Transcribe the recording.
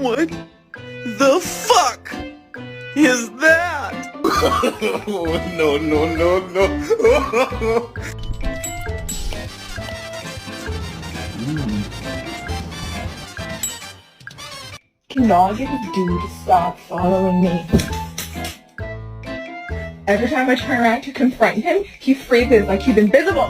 What the fuck is that? No, no, no, no. Can y'all get this dude to stop following me? Every time I turn around to confront him, he freezes like he's invisible.